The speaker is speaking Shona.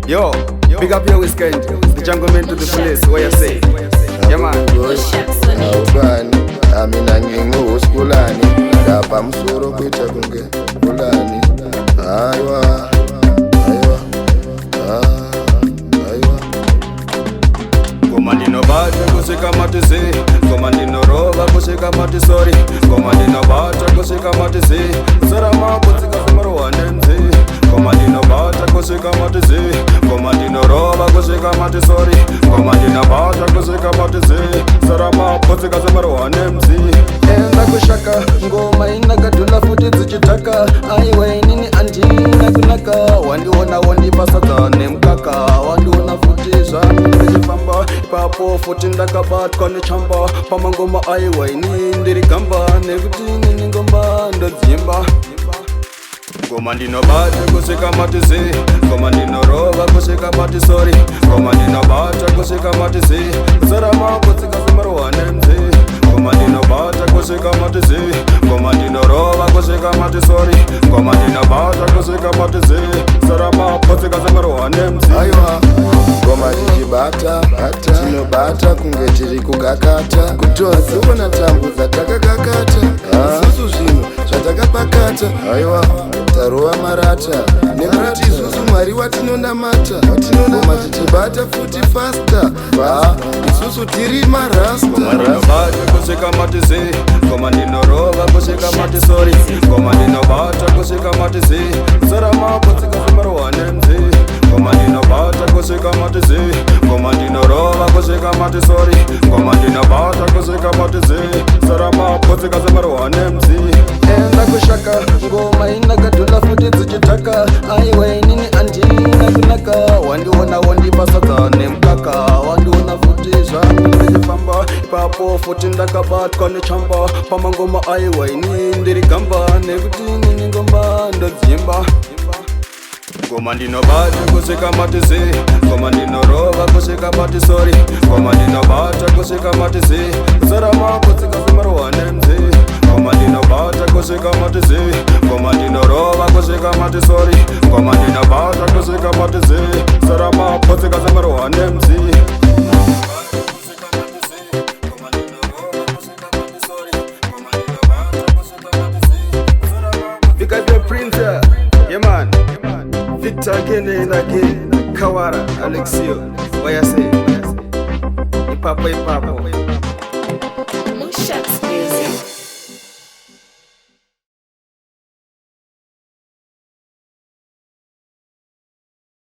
Yo, big up your WIZZY-KIND, the jungle man to the police, what you say? Yeah man. MUSHAX amina ngingu skulani ndapa musoro kuita kunge kulani aiwa aiwa aiwa Ngoma ndinobata kusika matizi, ngoma ndinoroba kusika matisori, ngoma ndinobata kusika matizi, sarama kusika samaruwane mzi. Ngoma ndinobata kusika matizi, ngoma ndinoroba kusika matisori, ngoma ndinobata kusika matizi, sarama kusika samaruwane mzi. Enda kushaka ngoma inakadula futi zichitaka, aiwe nini andina kunaka, wandiona wandipasata nemkaka, wandiona futi zami ndizifamba, ipapo futi ndakabatwa nechamba, pamangoma aiwe ini ndirigamba, nekuti nini ngoma ndodzimba. Ngoma ndinobata kusika matizi, ngoma ndinoroba kusika matisori, ngoma ndinobata kusika matizi, sarama kusika samaruwane mzi. Ngoma ndinobata kusika matizi, ngoma ndinoroba kusika matisori, ngoma ndinobata kusika matizi, sarama kusika samaruwane mzi. aiwa ngoma tichibata tinobata kunge tiri kugakata kutoziona tambu dzatakagakata isusu zvino zvatakapakata aiwa tarova marata nekuti isusu mwari watinonamata ngoma tichibata futi fasta isusu tiri marasta. Ngoma ndinobata kusika matizi, ngoma ndinoroba kusika matisori, ngoma ndinobata kusika matizi, sarama kusika samaruwane mzi. Ngoma ndinobata kusika matizi, ngoma ndinoroba kusika matisori, ngoma ndinobata kusika matizi, sarama kusika samaruwane mzi. Enda kushaka ngoma inakadula futi zichitaka, aiwe nini andina kunaka, wandiona wandipasata nemkaka, wandiona futi zami ndizifamba, ipapo futi ndakabatwa nechamba, pamangoma aiwe ini ndirigamba, nekuti nini ngoma ndodzimba. Ngoma ndinobata kusika matizi, ngoma ndinoroba kusika matisori, ngoma ndinobata kusika matizi, sarama kusika samaruwane mzi. Ngoma ndinobata kusika matizi, ngoma ndinoroba kusika matisori, ngoma ndinobata kusika matizi, sarama kusika samaruwane mzi. Because you're Prince, yeah man. Victor again and again, Kawara, Alexio, what you say? Papa.